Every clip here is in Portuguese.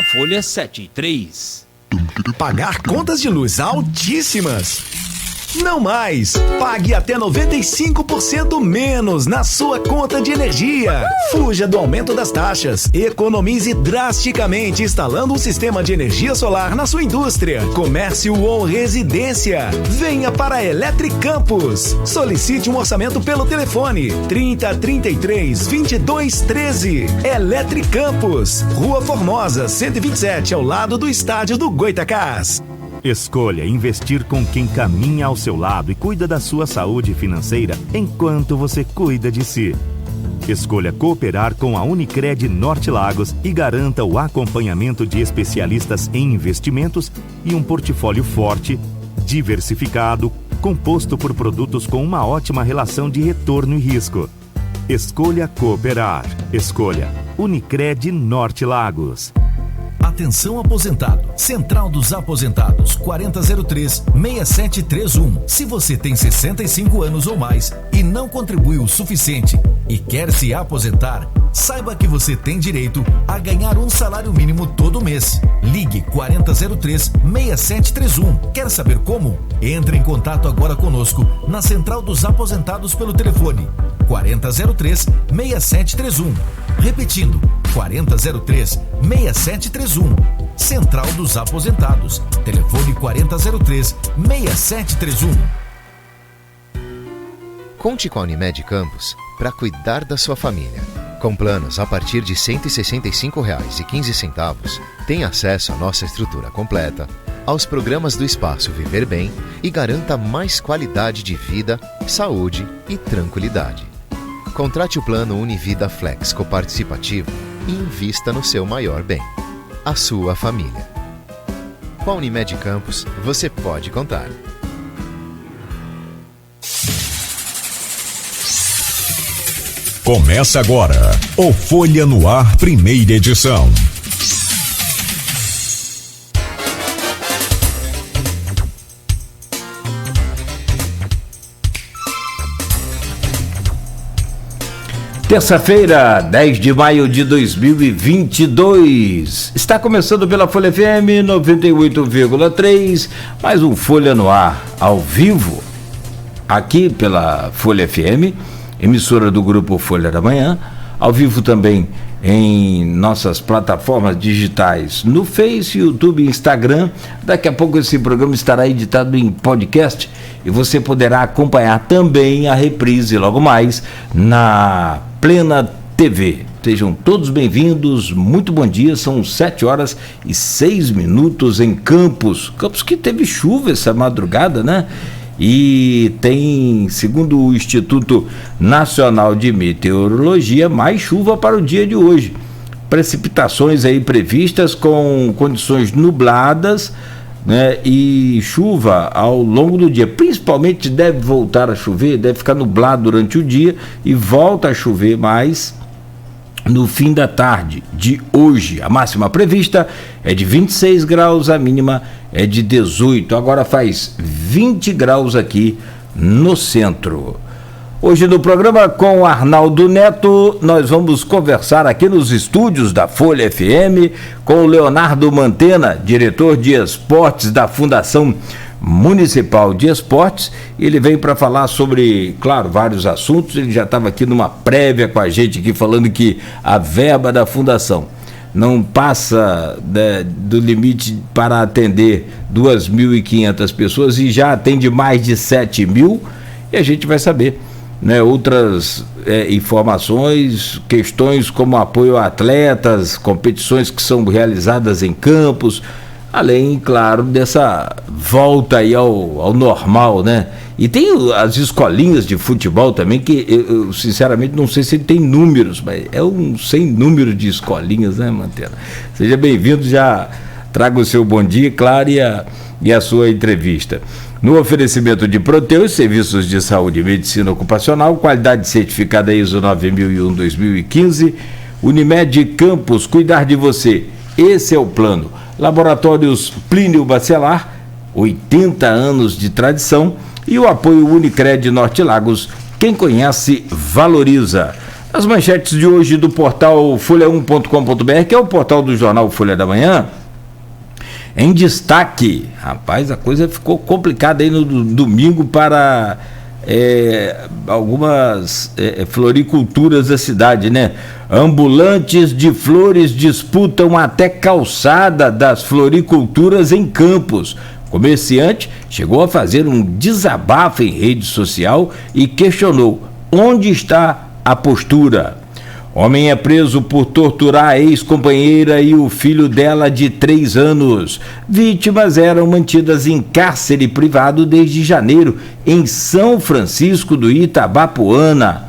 na Folha 7.3. Pagar contas de luz altíssimas? Não mais! Pague até 95% menos na sua conta de energia. Fuja do aumento das taxas. Economize drasticamente instalando um sistema de energia solar na sua indústria, comércio ou residência. Venha para a Electric Campus. Solicite um orçamento pelo telefone 30 33 22 13. Electric Campus, Rua Formosa, 127, ao lado do estádio do Goitacás. Escolha investir com quem caminha ao seu lado e cuida da sua saúde financeira enquanto você cuida de si. Escolha cooperar com a Unicred Norte Lagos e garanta o acompanhamento de especialistas em investimentos e um portfólio forte, diversificado, composto por produtos com uma ótima relação de retorno e risco. Escolha cooperar. Escolha Unicred Norte Lagos. Atenção aposentado. Central dos Aposentados 4003-6731. Se você tem 65 anos ou mais e não contribuiu o suficiente e quer se aposentar, saiba que você tem direito a ganhar um salário mínimo todo mês. Ligue 4003-6731. Quer saber como? Entre em contato agora conosco na Central dos Aposentados pelo telefone 4003-6731. Repetindo, 4003-6731. Central dos Aposentados. Telefone 4003-6731. Conte com a Unimed Campos para cuidar da sua família. Com planos a partir de R$ 165,15, tem acesso à nossa estrutura completa, aos programas do Espaço Viver Bem e garanta mais qualidade de vida, saúde e tranquilidade. Contrate o plano Univida Flex Coparticipativo e invista no seu maior bem, a sua família. Com a Unimed Campos, você pode contar. Começa agora o Folha no Ar, primeira edição. Terça-feira, 10 de maio de 2022. Está começando pela Folha FM 98,3, mais um Folha no Ar, ao vivo, aqui pela Folha FM, emissora do Grupo Folha da Manhã, ao vivo também em nossas plataformas digitais, no Face, YouTube e Instagram. Daqui a pouco esse programa estará editado em podcast e você poderá acompanhar também a reprise logo mais na Plena TV. Sejam todos bem-vindos, muito bom dia, são 7h06 em Campos. Campos que teve chuva essa madrugada, né? E tem, segundo o Instituto Nacional de Meteorologia, mais chuva para o dia de hoje. Precipitações aí previstas com condições nubladas, né, e chuva ao longo do dia. Principalmente deve voltar a chover, deve ficar nublado durante o dia e volta a chover mais no fim da tarde de hoje. A máxima prevista é de 26 graus, a mínima é de 18. Agora faz 20 graus aqui no centro. Hoje no programa com Arnaldo Neto, nós vamos conversar aqui nos estúdios da Folha FM com o Leonardo Mantena, diretor de esportes da Fundação Municipal de Esportes. Ele veio para falar sobre, claro, vários assuntos. Ele já estava aqui numa prévia com a gente aqui falando que a verba da fundação não passa do limite para atender 2.500 pessoas e já atende mais de 7.000, e a gente vai saber, né, outras informações, questões como apoio a atletas, competições que são realizadas em campos, além, claro, dessa volta aí ao normal, né? E tem as escolinhas de futebol também, que eu sinceramente não sei se ele tem números, mas é um sem número de escolinhas, né, Mantena? Seja bem-vindo, já traga o seu bom dia, claro, e a sua entrevista. No oferecimento de Proteus, serviços de saúde e medicina ocupacional, qualidade certificada ISO 9001-2015, Unimed Campos, cuidar de você, esse é o plano. Laboratórios Plínio Bacelar, 80 anos de tradição, e o apoio Unicred Norte Lagos, quem conhece, valoriza. As manchetes de hoje do portal folha1.com.br, que é o portal do jornal Folha da Manhã, em destaque. Rapaz, a coisa ficou complicada aí no domingo para algumas floriculturas da cidade, né? Ambulantes de flores disputam até calçada das floriculturas em Campos. Comerciante chegou a fazer um desabafo em rede social e questionou onde está a postura. Homem é preso por torturar a ex-companheira e o filho dela de 3 anos. Vítimas eram mantidas em cárcere privado desde janeiro, em São Francisco do Itabapoana.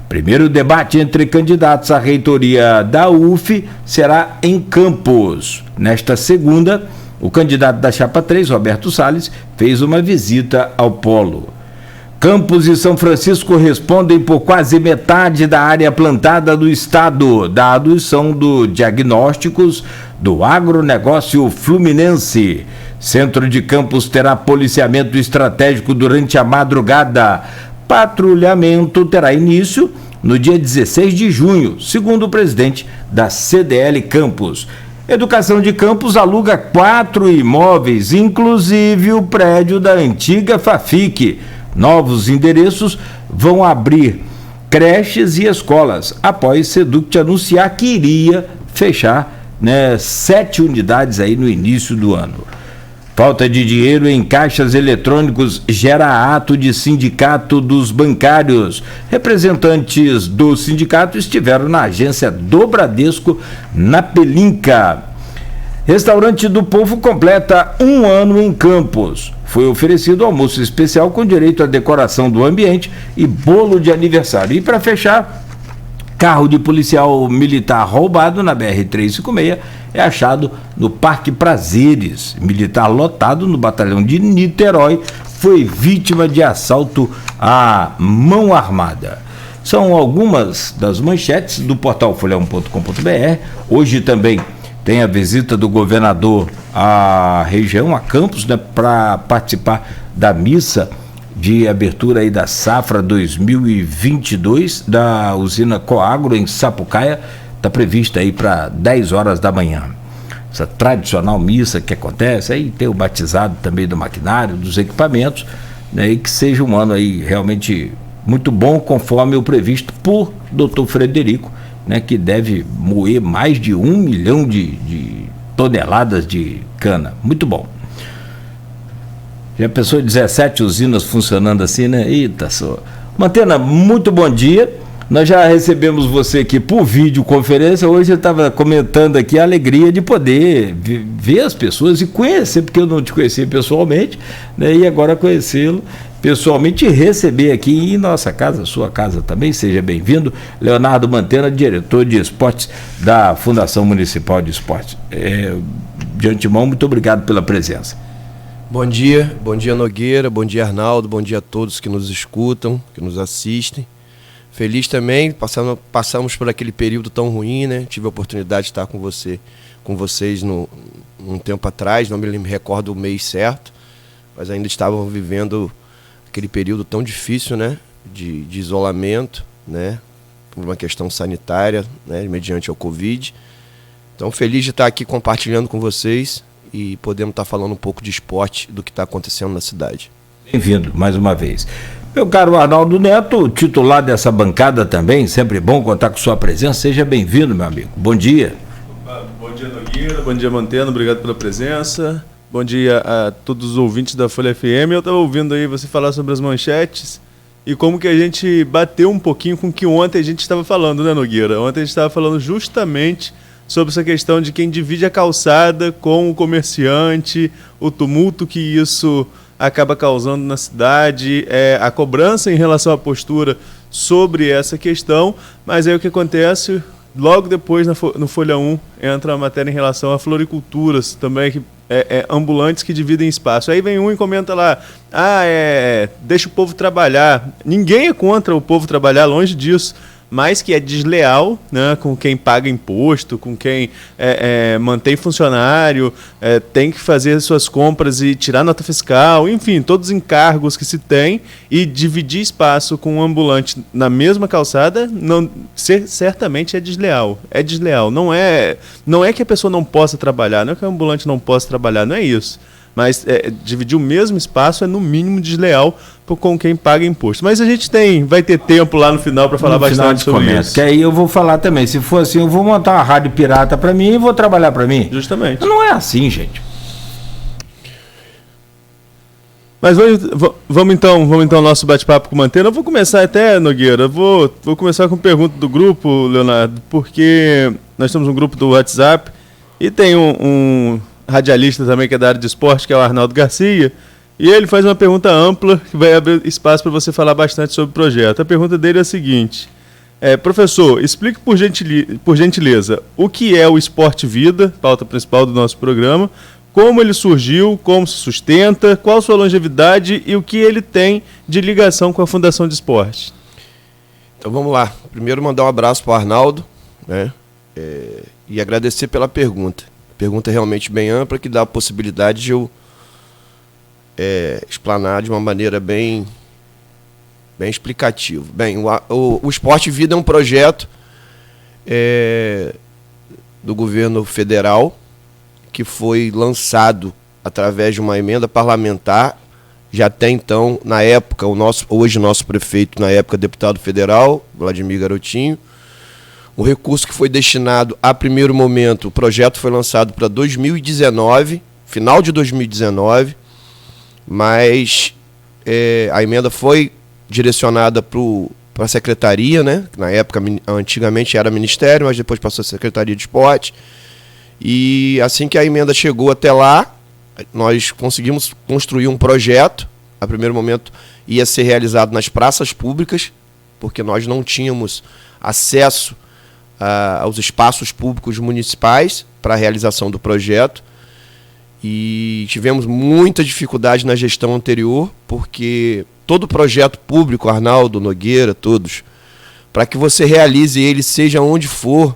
Primeiro debate entre candidatos à reitoria da UF será em Campos. Nesta segunda, o candidato da Chapa 3, Roberto Salles, fez uma visita ao polo. Campos e São Francisco respondem por quase metade da área plantada do estado. Dados são do Diagnósticos do Agronegócio Fluminense. Centro de Campos terá policiamento estratégico durante a madrugada. Patrulhamento terá início no dia 16 de junho, segundo o presidente da CDL Campos. Educação de Campos aluga 4 imóveis, inclusive o prédio da antiga Fafic. Novos endereços vão abrir creches e escolas, após Seduct anunciar que iria fechar 7 unidades aí no início do ano. Falta de dinheiro em caixas eletrônicos gera ato de sindicato dos bancários. Representantes do sindicato estiveram na agência do Bradesco, na Pelinca. Restaurante do Povo completa 1 ano em Campos. Foi oferecido almoço especial com direito à decoração do ambiente e bolo de aniversário. E para fechar, carro de policial militar roubado na BR-356 é achado no Parque Prazeres. Militar lotado no batalhão de Niterói foi vítima de assalto à mão armada. São algumas das manchetes do portal folha1.com.br. Hoje também tem a visita do governador à região, a Campos, para participar da missa de abertura aí da safra 2022 da usina Coagro em Sapucaia. Está prevista aí para 10 horas da manhã. Essa tradicional missa que acontece, aí tem o batizado também do maquinário, dos equipamentos, né, e que seja um ano aí realmente muito bom, conforme o previsto por Dr. Frederico, né, que deve moer mais de 1 milhão de toneladas de cana. Muito bom. Já pensou 17 usinas funcionando assim, né? Eita só. Mantena, muito bom dia. Nós já recebemos você aqui por videoconferência. Hoje eu estava comentando aqui a alegria de poder ver as pessoas e conhecer, porque eu não te conhecia pessoalmente, né? E agora conhecê-lo pessoalmente e receber aqui em nossa casa, sua casa também. Seja bem-vindo, Leonardo Mantena, diretor de esportes da Fundação Municipal de Esportes. De antemão, muito obrigado pela presença. Bom dia Nogueira, bom dia Arnaldo, bom dia a todos que nos escutam, que nos assistem. Feliz também, passamos por aquele período tão ruim, né? Tive a oportunidade de estar com vocês um tempo atrás, não me recordo o mês certo, mas ainda estavam vivendo aquele período tão difícil, né? De isolamento, né? Por uma questão sanitária, né? Mediante ao Covid. Então, feliz de estar aqui compartilhando com vocês e podemos estar falando um pouco de esporte, do que está acontecendo na cidade. Bem-vindo mais uma vez. Meu caro Arnaldo Neto, titular dessa bancada também, sempre bom contar com sua presença. Seja bem-vindo, meu amigo. Bom dia. Bom dia, Nogueira. Bom dia, Mantena. Obrigado pela presença. Bom dia a todos os ouvintes da Folha FM. Eu estava ouvindo aí você falar sobre as manchetes e como que a gente bateu um pouquinho com o que ontem a gente estava falando, né, Nogueira? Ontem a gente estava falando justamente sobre essa questão de quem divide a calçada com o comerciante, o tumulto que isso acaba causando na cidade, a cobrança em relação à postura sobre essa questão, mas aí o que acontece, logo depois no Folha 1 entra a matéria em relação a floriculturas também, que ambulantes que dividem espaço. Aí vem um e comenta lá, deixa o povo trabalhar. Ninguém é contra o povo trabalhar, longe disso, mas que é desleal, né, com quem paga imposto, com quem mantém funcionário, tem que fazer suas compras e tirar nota fiscal, enfim, todos os encargos que se tem, e dividir espaço com um ambulante na mesma calçada, certamente é desleal. É desleal. Não é que a pessoa não possa trabalhar, não é que o ambulante não possa trabalhar, não é isso. Mas dividir o mesmo espaço é no mínimo desleal com quem paga imposto. Mas a gente vai ter tempo lá no final para falar bastante sobre isso. Que aí eu vou falar também. Se for assim, eu vou montar uma rádio pirata para mim e vou trabalhar para mim. Justamente. Não é assim, gente. Mas vamos então ao nosso bate-papo com o Mantena. Eu vou começar até, Nogueira, vou começar com pergunta do grupo, Leonardo, porque nós temos um grupo do WhatsApp e tem um radialista também que é da área de esporte, que é o Arnaldo Garcia, e ele faz uma pergunta ampla que vai abrir espaço para você falar bastante sobre o projeto. A pergunta dele é a seguinte: professor, explique por gentileza o que é o Esporte Vida, pauta principal do nosso programa, como ele surgiu, como se sustenta, qual sua longevidade e o que ele tem de ligação com a Fundação de Esporte. Então vamos lá. Primeiro mandar um abraço para o Arnaldo, né? E agradecer pela pergunta. Pergunta realmente bem ampla, que dá a possibilidade de eu explanar de uma maneira bem explicativa. Bem, o Esporte Vida é um projeto do governo federal que foi lançado através de uma emenda parlamentar. Já até então, na época, hoje nosso prefeito, na época deputado federal, Vladimir Garotinho, o recurso que foi destinado a primeiro momento, o projeto foi lançado para 2019, final de 2019, mas a emenda foi direcionada para a secretaria, né? Na época, antigamente era ministério, mas depois passou a Secretaria de Esporte. E assim que a emenda chegou até lá, nós conseguimos construir um projeto. A primeiro momento ia ser realizado nas praças públicas, porque nós não tínhamos acesso aos espaços públicos municipais para a realização do projeto, e tivemos muita dificuldade na gestão anterior, porque todo projeto público, Arnaldo, Nogueira, todos, para que você realize ele, seja onde for,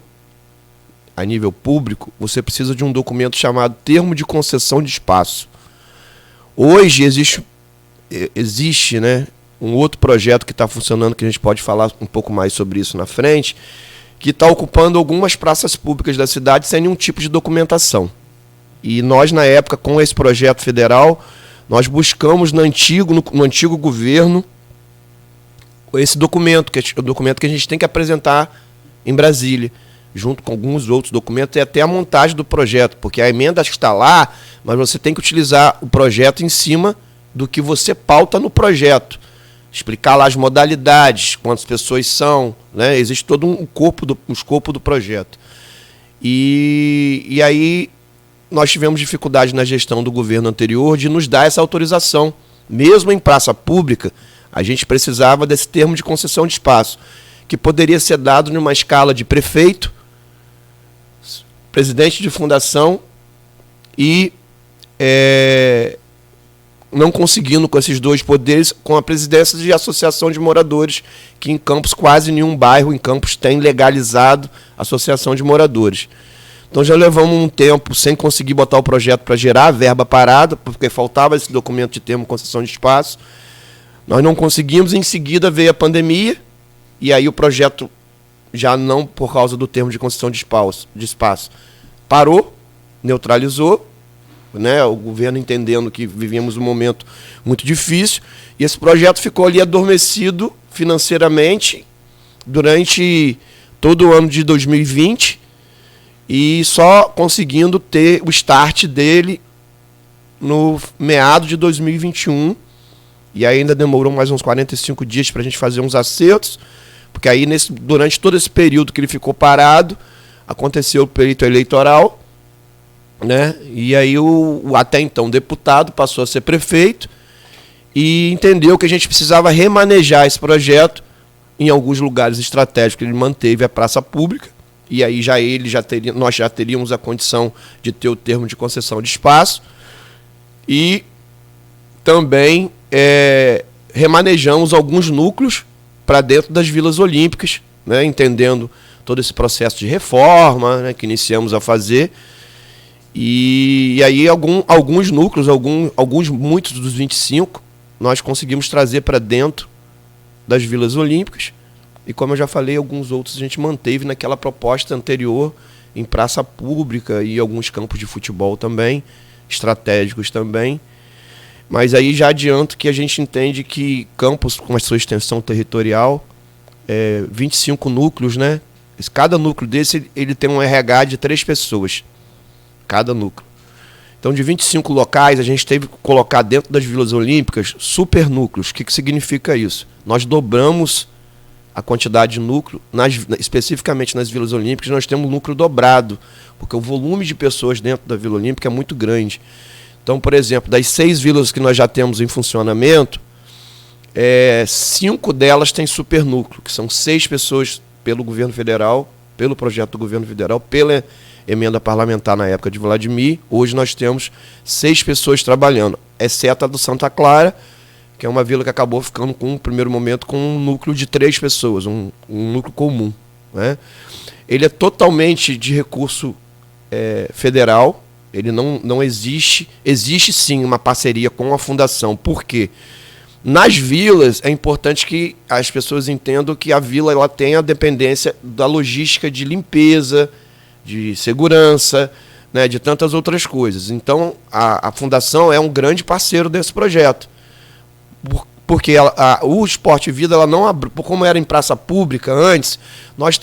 a nível público, você precisa de um documento chamado Termo de Concessão de Espaço. Hoje existe, né, um outro projeto que está funcionando, que a gente pode falar um pouco mais sobre isso na frente, que está ocupando algumas praças públicas da cidade sem nenhum tipo de documentação. E nós, na época, com esse projeto federal, nós buscamos no antigo governo esse documento, que é o documento que a gente tem que apresentar em Brasília, junto com alguns outros documentos, e até a montagem do projeto, porque a emenda está lá, mas você tem que utilizar o projeto em cima do que você pauta no projeto. Explicar lá as modalidades, quantas pessoas são, né? Existe todo um escopo do projeto. E aí nós tivemos dificuldade na gestão do governo anterior de nos dar essa autorização. Mesmo em praça pública, a gente precisava desse termo de concessão de espaço, que poderia ser dado numa escala de prefeito, presidente de fundação e não conseguindo com esses dois poderes, com a presidência de associação de moradores, que em Campos quase nenhum bairro em Campos tem legalizado associação de moradores. Então já levamos um tempo sem conseguir botar o projeto para gerar a verba parada, porque faltava esse documento de termo de concessão de espaço. Nós não conseguimos, em seguida veio a pandemia, e aí o projeto, já não por causa do termo de concessão de espaço, parou, neutralizou, né? O governo entendendo que vivíamos um momento muito difícil, e esse projeto ficou ali adormecido financeiramente durante todo o ano de 2020, e só conseguindo ter o start dele no meado de 2021, e ainda demorou mais uns 45 dias para a gente fazer uns acertos, porque aí durante todo esse período que ele ficou parado, aconteceu o pleito eleitoral, né? E aí o até então deputado passou a ser prefeito e entendeu que a gente precisava remanejar esse projeto em alguns lugares estratégicos. Ele manteve a praça pública, e aí nós já teríamos a condição de ter o termo de concessão de espaço, e também remanejamos alguns núcleos para dentro das vilas olímpicas, né, entendendo todo esse processo de reforma, né, que iniciamos a fazer. E aí alguns núcleos, muitos dos 25, nós conseguimos trazer para dentro das Vilas Olímpicas. E como eu já falei, alguns outros a gente manteve naquela proposta anterior, em praça pública e alguns campos de futebol também, estratégicos também. Mas aí já adianto que a gente entende que campos com a sua extensão territorial, 25 núcleos, né? Cada núcleo desse ele tem um RH de 3 pessoas, cada núcleo. Então, de 25 locais, a gente teve que colocar dentro das Vilas Olímpicas supernúcleos. O que significa isso? Nós dobramos a quantidade de núcleo, especificamente nas Vilas Olímpicas, nós temos um núcleo dobrado, porque o volume de pessoas dentro da Vila Olímpica é muito grande. Então, por exemplo, das 6 vilas que nós já temos em funcionamento, 5 delas têm supernúcleo, que são 6 pessoas pelo governo federal, pelo projeto do governo federal, pela emenda parlamentar na época de Vladimir. Hoje nós temos 6 pessoas trabalhando, exceto a do Santa Clara, que é uma vila que acabou ficando, com um primeiro momento, com um núcleo de 3 pessoas, um núcleo comum, né? Ele é totalmente de recurso federal, ele não existe. Existe sim uma parceria com a fundação. Por quê? Nas vilas é importante que as pessoas entendam que a vila ela tem a dependência da logística de limpeza, de segurança, né, de tantas outras coisas. Então a fundação é um grande parceiro desse projeto. Porque o Esporte Vida, ela não abriu, como era em praça pública antes, nós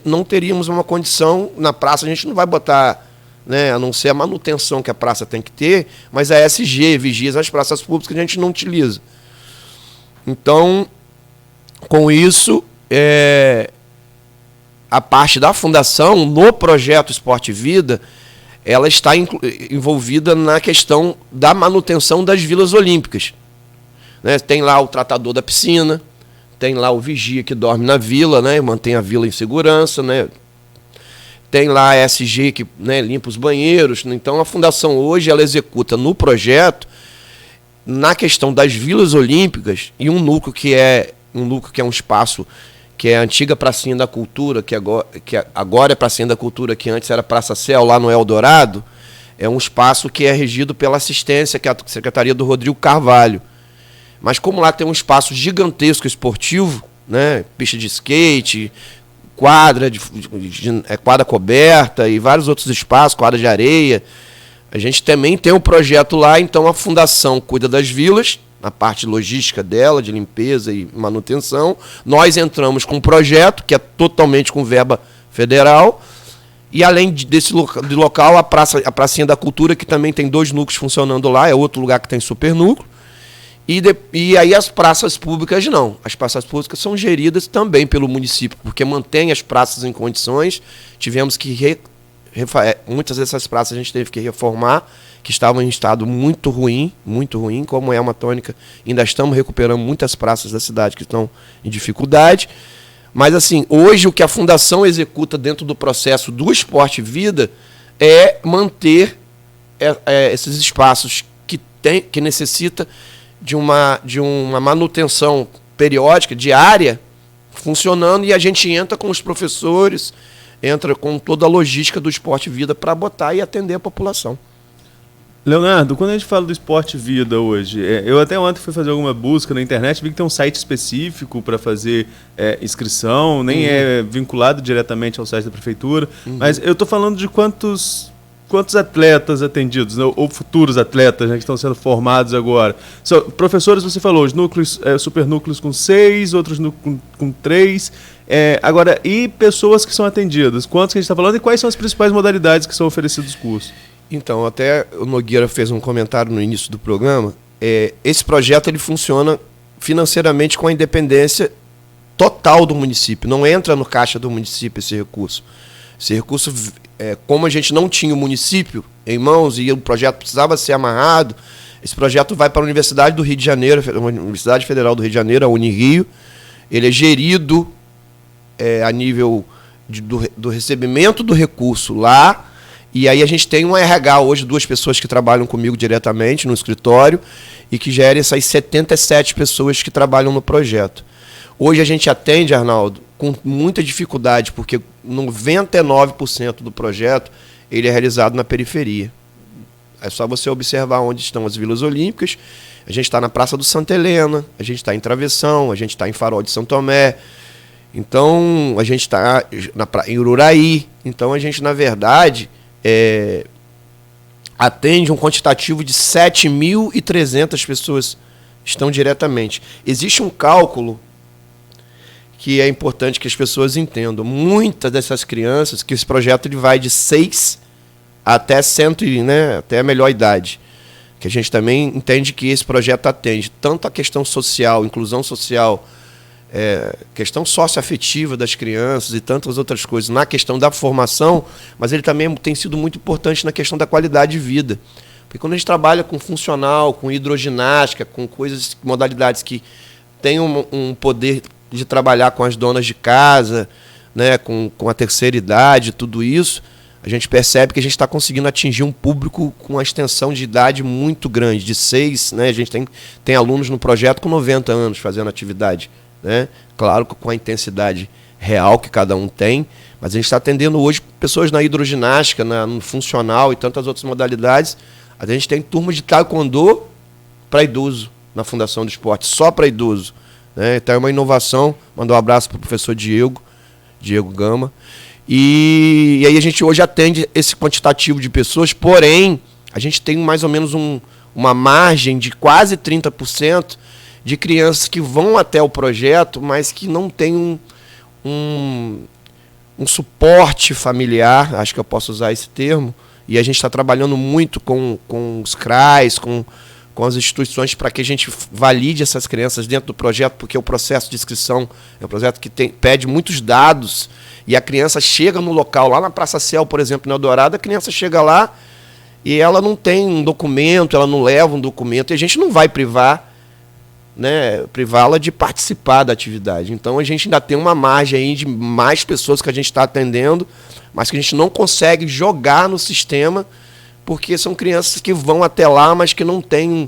não teríamos uma condição na praça, a gente não vai botar, né, a não ser a manutenção que a praça tem que ter, mas a SG, vigias as praças públicas, a gente não utiliza. Então, com isso, a parte da fundação, no projeto Esporte Vida, ela está envolvida na questão da manutenção das Vilas Olímpicas. Né? Tem lá o tratador da piscina, tem lá o vigia que dorme na vila, né, mantém a vila em segurança, né? Tem lá a SG que, né, limpa os banheiros. Então a fundação hoje ela executa no projeto, na questão das Vilas Olímpicas, e um núcleo que é um espaço que é a antiga Pracinha da Cultura, que agora é Pracinha da Cultura, que antes era Praça Céu, lá no Eldorado. É um espaço que é regido pela assistência, que é a Secretaria do Rodrigo Carvalho. Mas como lá tem um espaço gigantesco esportivo, né, pista de skate, quadra coberta e vários outros espaços, quadra de areia, a gente também tem um projeto lá. Então a fundação cuida das vilas, na parte logística dela, de limpeza e manutenção. Nós entramos com um projeto que é totalmente com verba federal. E além desse local, a Pracinha da Cultura, que também tem 2 núcleos funcionando lá, é outro lugar que tem supernúcleo. E aí as praças públicas não. As praças públicas são geridas também pelo município, porque mantém as praças em condições. Tivemos que muitas dessas praças a gente teve que reformar, que estavam em estado muito ruim, como é uma tônica. Ainda estamos recuperando muitas praças da cidade que estão em dificuldade. Mas assim, hoje o que a fundação executa dentro do processo do Esporte Vida é manter esses espaços que necessita de uma manutenção periódica, diária, funcionando, e a gente entra com os professores, entra com toda a logística do Esporte Vida para botar e atender a população. Leonardo, quando a gente fala do Esporte Vida hoje, eu até ontem fui fazer alguma busca na internet, vi que tem um site específico para fazer inscrição, nem é vinculado diretamente ao site da prefeitura, mas eu estou falando de quantos atletas atendidos, né, ou futuros atletas, né, que estão sendo formados agora. Professores, você falou, os núcleos, supernúcleos com 6, outros com 3. Agora, e pessoas que são atendidas? Quantos que a gente está falando e quais são as principais modalidades que são oferecidos os cursos? Então, até o Nogueira fez um comentário no início do programa. Esse projeto ele funciona financeiramente com a independência total do município. Não entra no caixa do município esse recurso. Esse recurso, como a gente não tinha o município em mãos e o projeto precisava ser amarrado, esse projeto vai para a Universidade do Rio de Janeiro, a Universidade Federal do Rio de Janeiro, a Unirio. Ele é gerido a nível do recebimento do recurso lá. E aí a gente tem um RH hoje, 2 pessoas que trabalham comigo diretamente no escritório e que gerem essas 77 pessoas que trabalham no projeto. Hoje a gente atende, Arnaldo, com muita dificuldade, porque 99% do projeto ele é realizado na periferia. É só você observar onde estão as Vilas Olímpicas. A gente está na Praça do Santa Helena, a gente está em Travessão, a gente está em Farol de São Tomé. Então, a gente está em Ururaí. Então, a gente, na verdade, atende um quantitativo de 7.300 pessoas que estão diretamente. Existe um cálculo que é importante que as pessoas entendam. Muitas dessas crianças, que esse projeto ele vai de 6 até 100, né, até a melhor idade. Que a gente também entende que esse projeto atende tanto a questão social, inclusão social, questão socioafetiva das crianças e tantas outras coisas na questão da formação, mas ele também tem sido muito importante na questão da qualidade de vida. Porque quando a gente trabalha com funcional, com hidroginástica, com coisas, modalidades que têm um poder de trabalhar com as donas de casa, né, com a terceira idade, tudo isso, a gente percebe que a gente está conseguindo atingir um público com uma extensão de idade muito grande, de 6, né, a gente tem alunos no projeto com 90 anos fazendo atividade, né, claro com a intensidade real que cada um tem, mas a gente está atendendo hoje pessoas na hidroginástica, no funcional e tantas outras modalidades. A gente tem turma de taekwondo para idoso na Fundação do Esporte, só para idoso. Né? Então é uma inovação. Mandar um abraço para o professor Diego Gama. E aí a gente hoje atende esse quantitativo de pessoas, porém, a gente tem mais ou menos uma margem de quase 30% de crianças que vão até o projeto, mas que não tem um suporte familiar, acho que eu posso usar esse termo, e a gente está trabalhando muito com os CRAs, com as instituições para que a gente valide essas crianças dentro do projeto, porque o processo de inscrição é um projeto que pede muitos dados, e a criança chega no local, lá na Praça Céu, por exemplo, no Eldorado, a criança chega lá e ela não tem um documento, ela não leva um documento, e a gente não vai privá-la de participar da atividade. Então a gente ainda tem uma margem aí de mais pessoas que a gente está atendendo, mas que a gente não consegue jogar no sistema, porque são crianças que vão até lá, mas que não tem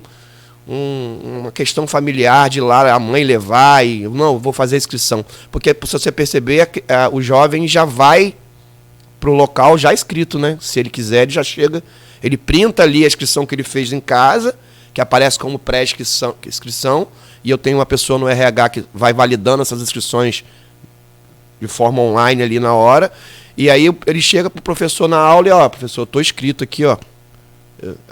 uma questão familiar de ir lá a mãe levar e não, vou fazer a inscrição. Porque se você perceber, o jovem já vai para o local já inscrito, né? Se ele quiser, ele já chega, ele printa ali a inscrição que ele fez em casa, que aparece como pré-inscrição, e eu tenho uma pessoa no RH que vai validando essas inscrições de forma online ali na hora, e aí ele chega para o professor na aula e, professor, eu estou inscrito aqui,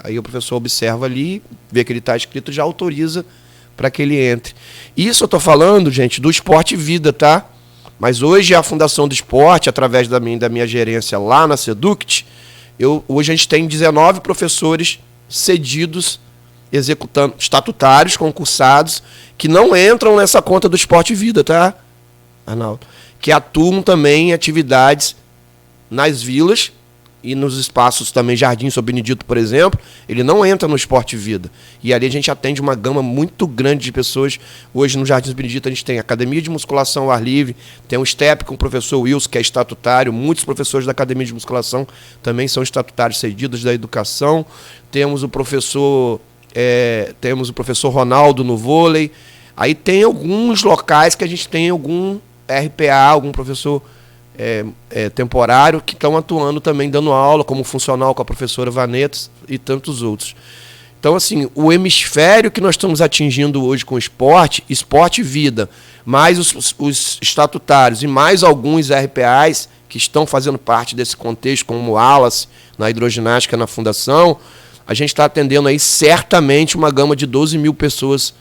Aí o professor observa ali, vê que ele está inscrito e já autoriza para que ele entre. Isso eu estou falando, gente, do Esporte Vida, tá? Mas hoje a Fundação do Esporte, através da minha gerência lá na Seduct, hoje a gente tem 19 professores cedidos, executando, estatutários, concursados, que não entram nessa conta do Esporte Vida, tá, Arnaldo? Que atuam também em atividades nas vilas e nos espaços também, Jardim São Benedito, por exemplo, ele não entra no Esporte Vida. E ali a gente atende uma gama muito grande de pessoas. Hoje no Jardim São Benedito a gente tem Academia de Musculação ao Ar Livre, tem o STEP com o professor Wilson, que é estatutário, muitos professores da Academia de Musculação também são estatutários cedidos da educação. Temos o professor Ronaldo no vôlei. Aí tem alguns locais que a gente tem algum RPA, algum professor temporário, que estão atuando também, dando aula, como funcional com a professora Vaneta e tantos outros. Então, assim, o hemisfério que nós estamos atingindo hoje com o esporte vida, mais os estatutários e mais alguns RPAs que estão fazendo parte desse contexto, como o Wallace, na hidroginástica, na Fundação, a gente está atendendo aí certamente uma gama de 12 mil pessoas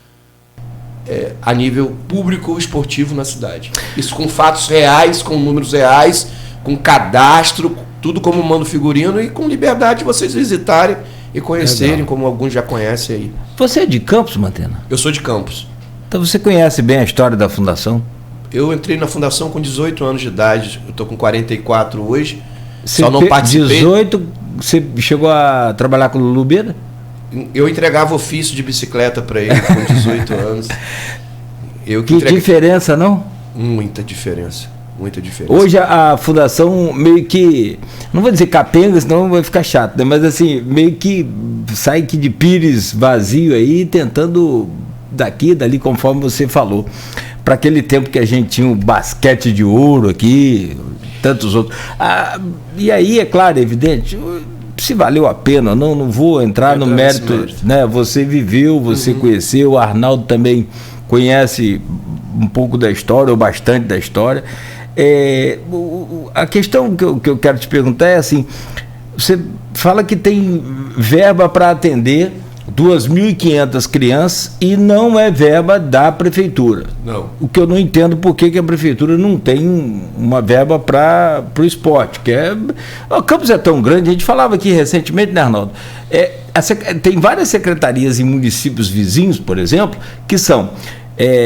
a nível público esportivo na cidade. Isso com fatos reais, com números reais, com cadastro, tudo como mando figurino e com liberdade de vocês visitarem e conhecerem, legal, como alguns já conhecem aí. Você é de Campos, Mantena? Eu sou de Campos. Então você conhece bem a história da Fundação? Eu entrei na Fundação com 18 anos de idade, eu estou com 44 hoje, só não participei. 18, você chegou a trabalhar com o Lulu Beda? Eu entregava ofício de bicicleta para ele com 18 anos. Diferença, não? Muita diferença. Muita diferença. Hoje a Fundação meio que, não vou dizer capenga, senão vai ficar chato, né? Mas assim, meio que sai aqui de pires vazio aí, tentando daqui e dali, conforme você falou. para aquele tempo que a gente tinha o basquete de ouro aqui, tantos outros. E aí, é claro, é evidente, se valeu a pena, não vou entrar no mérito, né? Você viveu, você conheceu, o Arnaldo também conhece um pouco da história, ou bastante da história. A questão que eu quero te perguntar é assim, você fala que tem verba para atender 2.500 crianças e não é verba da prefeitura. Não. O que eu não entendo por que a prefeitura não tem uma verba para o esporte, o Campos é tão grande, a gente falava aqui recentemente, né, Arnaldo? Tem várias secretarias em municípios vizinhos, por exemplo, que são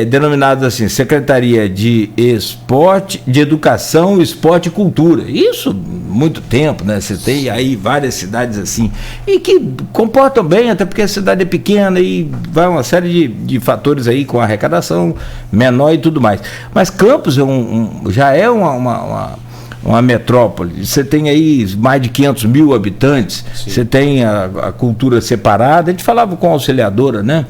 denominadas assim, Secretaria de Esporte, de Educação, Esporte e Cultura. Isso muito tempo, né? Você tem aí várias cidades assim, e que comportam bem, até porque a cidade é pequena e vai uma série de fatores aí com arrecadação menor e tudo mais. Mas Campos já é uma metrópole. Você tem aí mais de 500 mil habitantes. Sim. Você tem a cultura separada. A gente falava com a auxiliadora, né?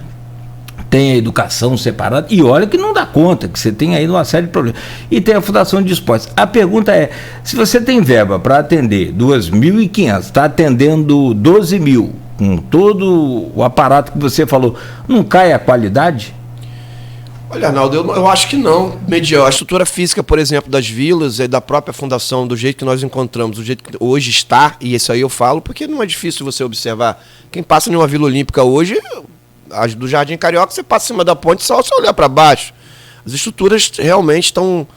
Tem a educação separada, e olha que não dá conta, que você tem aí uma série de problemas. E tem a Fundação de Esportes. A pergunta é, se você tem verba para atender 2.500, está atendendo 12 mil, com todo o aparato que você falou, não cai a qualidade? Olha, Arnaldo, eu acho que não. A estrutura física, por exemplo, das vilas e da própria fundação, do jeito que nós encontramos, do jeito que hoje está, e isso aí eu falo, porque não é difícil você observar. Quem passa em uma Vila Olímpica hoje, as do Jardim Carioca, você passa em cima da ponte só você olhar para baixo. As estruturas realmente estão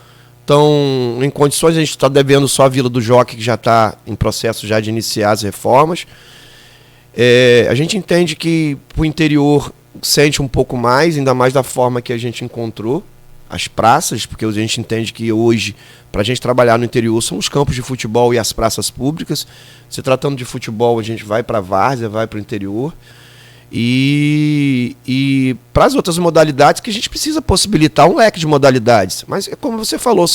em condições. A gente está devendo só a Vila do Jockey, que já está em processo já de iniciar as reformas. A gente entende que o interior sente um pouco mais, ainda mais da forma que a gente encontrou as praças, porque a gente entende que hoje, para a gente trabalhar no interior, são os campos de futebol e as praças públicas. Se tratando de futebol, a gente vai para a várzea, vai para o interior. E para as outras modalidades, que a gente precisa possibilitar um leque de modalidades. Mas, como você falou,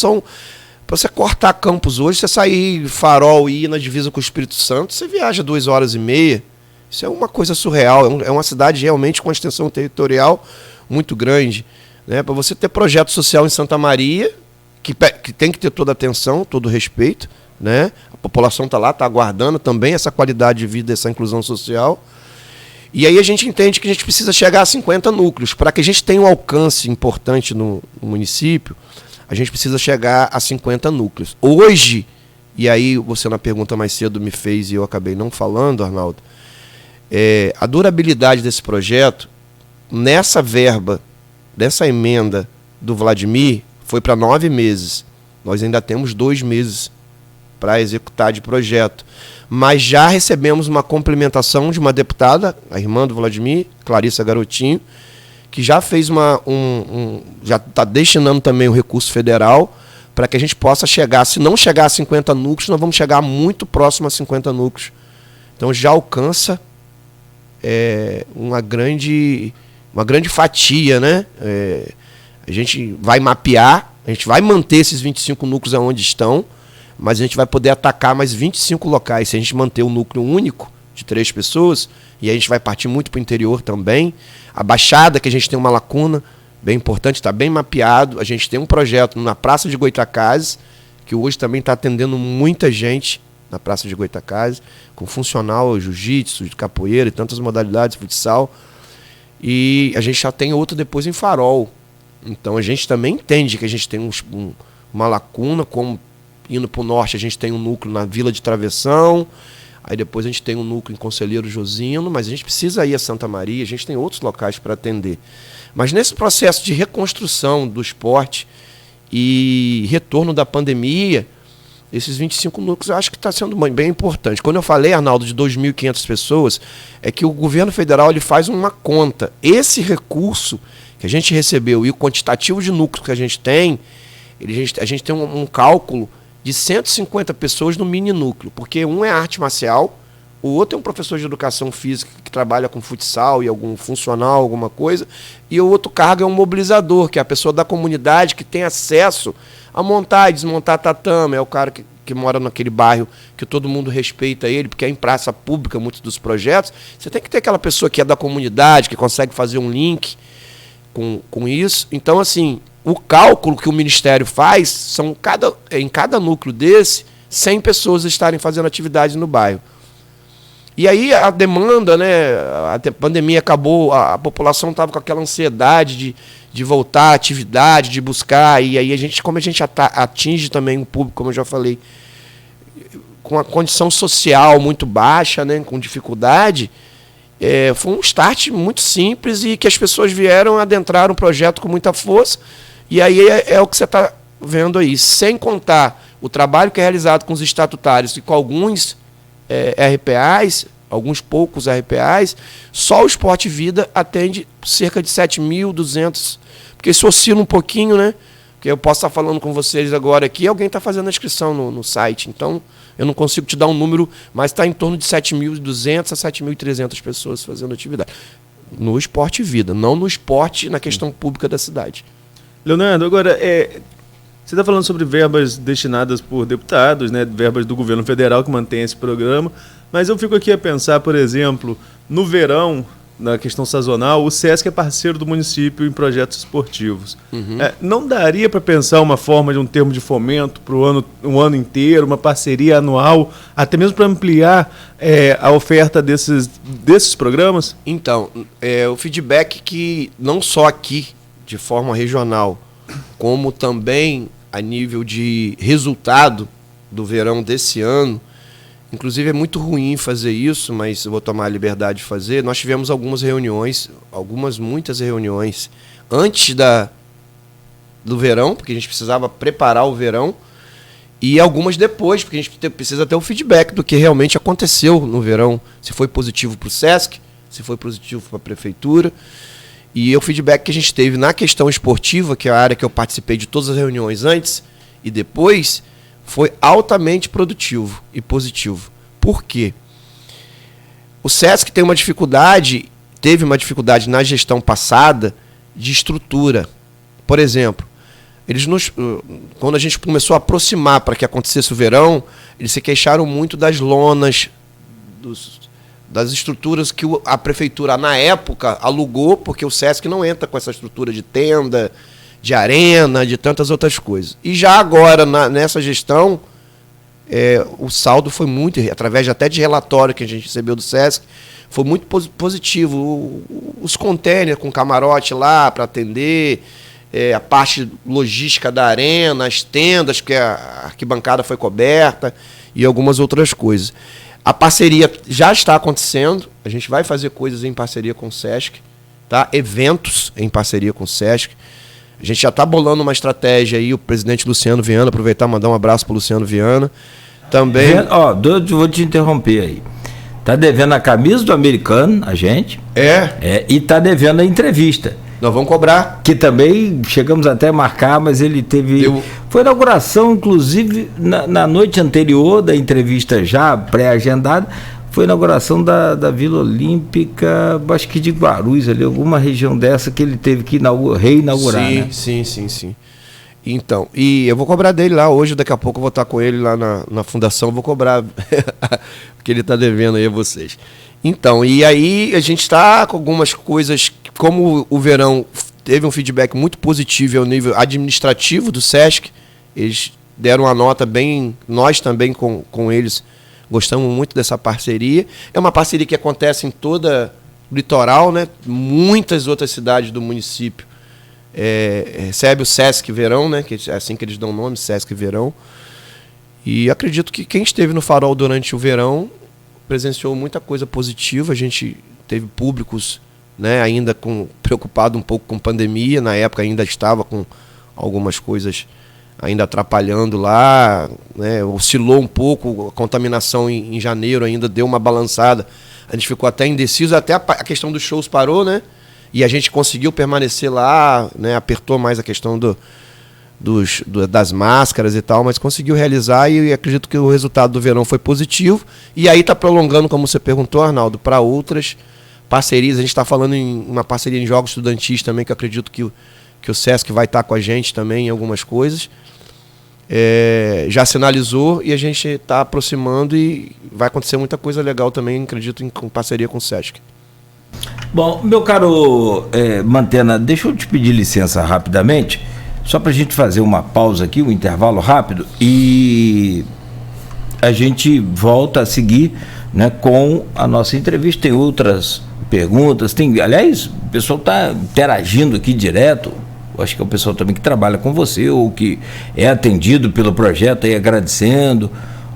para você cortar campos hoje, você sair Farol e ir na divisa com o Espírito Santo, você viaja 2h30. Isso é uma coisa surreal. É uma cidade realmente com uma extensão territorial muito grande, né? Para você ter projeto social em Santa Maria, que tem que ter toda a atenção, todo o respeito, né? A população está lá, está aguardando também essa qualidade de vida, essa inclusão social. E aí a gente entende que a gente precisa chegar a 50 núcleos. Para que a gente tenha um alcance importante no município, a gente precisa chegar a 50 núcleos. Hoje, e aí você na pergunta mais cedo me fez e eu acabei não falando, Arnaldo, a durabilidade desse projeto, nessa verba, dessa emenda do Vladimir, foi para 9 meses. Nós ainda temos 2 meses para executar de projeto. Mas já recebemos uma complementação de uma deputada, a irmã do Vladimir, Clarissa Garotinho, que já fez já está destinando também o recurso federal para que a gente possa chegar, se não chegar a 50 núcleos, nós vamos chegar muito próximo a 50 núcleos. Então já alcança uma grande fatia, né? A gente vai mapear, a gente vai manter esses 25 núcleos aonde estão, mas a gente vai poder atacar mais 25 locais. Se a gente manter um núcleo único de 3 pessoas, e a gente vai partir muito para o interior também. A Baixada, que a gente tem uma lacuna bem importante, está bem mapeado. A gente tem um projeto na Praça de Goitacazes, que hoje também está atendendo muita gente na Praça de Goitacazes, com funcional, jiu-jitsu, de capoeira e tantas modalidades, futsal. E a gente já tem outro depois em Farol. Então a gente também entende que a gente tem uma lacuna, como indo para o norte, a gente tem um núcleo na Vila de Travessão, aí depois a gente tem um núcleo em Conselheiro Josino, mas a gente precisa ir a Santa Maria, a gente tem outros locais para atender. Mas nesse processo de reconstrução do esporte e retorno da pandemia, esses 25 núcleos eu acho que está sendo bem importante. Quando eu falei, Arnaldo, de 2.500 pessoas, é que o governo federal ele faz uma conta. Esse recurso que a gente recebeu e o quantitativo de núcleos que a gente tem, a gente tem um cálculo de 150 pessoas no mini núcleo, porque um é arte marcial, o outro é um professor de educação física que trabalha com futsal e algum funcional, alguma coisa, e o outro cargo é um mobilizador, que é a pessoa da comunidade que tem acesso a montar e desmontar tatame, é o cara que mora naquele bairro que todo mundo respeita ele, porque é em praça pública muitos dos projetos. Você tem que ter aquela pessoa que é da comunidade, que consegue fazer um link com isso. Então, assim, o cálculo que o Ministério faz são em cada núcleo desse, 100 pessoas estarem fazendo atividade no bairro. E aí a demanda, né, a pandemia acabou, a população estava com aquela ansiedade de voltar à atividade, de buscar, e aí como a gente atinge também um público, como eu já falei, com a condição social muito baixa, né, com dificuldade, foi um start muito simples e que as pessoas vieram adentrar um projeto com muita força, e aí é o que você está vendo aí, sem contar o trabalho que é realizado com os estatutários e com alguns RPAs, alguns poucos RPAs, só o Esporte Vida atende cerca de 7.200, porque isso oscila um pouquinho, né? Porque eu posso estar falando com vocês agora aqui, alguém está fazendo a inscrição no site, então eu não consigo te dar um número, mas está em torno de 7.200 a 7.300 pessoas fazendo atividade. No Esporte Vida, não no esporte, na questão pública da cidade. Leonardo, agora, você está falando sobre verbas destinadas por deputados, né, verbas do governo federal que mantém esse programa, mas eu fico aqui a pensar, por exemplo, no verão, na questão sazonal, o SESC é parceiro do município em projetos esportivos. Uhum. Não daria para pensar uma forma de um termo de fomento para um ano inteiro, uma parceria anual, até mesmo para ampliar a oferta desses programas? Então, o feedback que não só aqui, de forma regional, como também a nível de resultado do verão desse ano, inclusive é muito ruim fazer isso, mas eu vou tomar a liberdade de fazer. Nós tivemos algumas reuniões, muitas reuniões antes do verão, porque a gente precisava preparar o verão, e algumas depois, porque a gente precisa ter o feedback do que realmente aconteceu no verão, se foi positivo para o SESC, se foi positivo para a Prefeitura. E o feedback que a gente teve na questão esportiva, que é a área que eu participei de todas as reuniões antes e depois, foi altamente produtivo e positivo. Por quê? O SESC teve uma dificuldade na gestão passada de estrutura. Por exemplo, quando a gente começou a aproximar para que acontecesse o verão, eles se queixaram muito das lonas, das estruturas que a prefeitura, na época, alugou, porque o SESC não entra com essa estrutura de tenda, de arena, de tantas outras coisas. E já agora, nessa gestão, o saldo foi muito, através até de relatório que a gente recebeu do SESC, foi muito positivo. Os containers com camarote lá para atender, a parte logística da arena, as tendas, que a arquibancada foi coberta e algumas outras coisas. A parceria já está acontecendo, a gente vai fazer coisas em parceria com o SESC, tá? Eventos em parceria com o SESC. A gente já está bolando uma estratégia aí, o presidente Luciano Viana, aproveitar e mandar um abraço para o Luciano Viana. Também. Vou te interromper aí. Tá devendo a camisa do americano, a gente. E tá devendo a entrevista. Nós vamos cobrar. Que também chegamos até a marcar, mas ele teve... Foi inauguração, inclusive, na noite anterior da entrevista já pré-agendada, foi a inauguração da Vila Olímpica, acho que de Guarulhos, ali, alguma região dessa que ele teve que reinaugurar. Sim, né? Sim. Então, e eu vou cobrar dele lá hoje, daqui a pouco eu vou estar com ele lá na fundação, vou cobrar porque ele está devendo aí a vocês. Então, e aí a gente está com algumas coisas, como o verão teve um feedback muito positivo ao nível administrativo do SESC, eles deram uma nota bem, nós também com eles gostamos muito dessa parceria. É uma parceria que acontece em toda o litoral, né? Muitas outras cidades do município recebe o SESC Verão, né? Que é assim que eles dão o nome, SESC Verão. E acredito que quem esteve no Farol durante o verão presenciou muita coisa positiva. A gente teve públicos, né, ainda preocupado um pouco com pandemia, na época ainda estava com algumas coisas ainda atrapalhando lá, né, oscilou um pouco, a contaminação em janeiro ainda deu uma balançada, a gente ficou até indeciso, até a questão dos shows parou, né, e a gente conseguiu permanecer lá, né, apertou mais a questão das máscaras e tal, mas conseguiu realizar e acredito que o resultado do verão foi positivo, e aí está prolongando, como você perguntou, Arnaldo, para outras parcerias. A gente está falando em uma parceria em jogos estudantis também, que eu acredito que o SESC vai estar com a gente também em algumas coisas. Já sinalizou e a gente está aproximando e vai acontecer muita coisa legal também, acredito, em parceria com o SESC. Bom, meu caro Mantena, deixa eu te pedir licença rapidamente. Só para a gente fazer uma pausa aqui, um intervalo rápido, e a gente volta a seguir, né, com a nossa entrevista. Tem outras perguntas, aliás, o pessoal está interagindo aqui direto. Eu acho que é o pessoal também que trabalha com você ou que é atendido pelo projeto aí, agradecendo,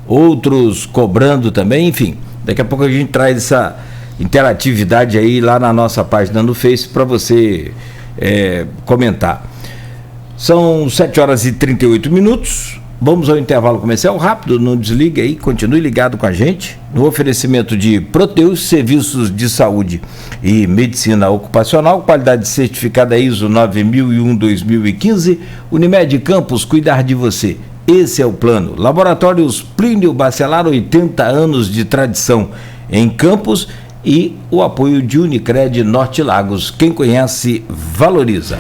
outros cobrando também, enfim. Daqui a pouco a gente traz essa interatividade aí lá na nossa página no Face para você comentar. São 7h38. Vamos ao intervalo comercial rápido, não desligue aí, continue ligado com a gente. No oferecimento de Proteus, serviços de saúde e medicina ocupacional, qualidade certificada ISO 9001-2015, Unimed Campos, cuidar de você. Esse é o plano. Laboratórios Plínio Bacelar, 80 anos de tradição em Campos, e o apoio de Unicred Norte Lagos. Quem conhece, valoriza.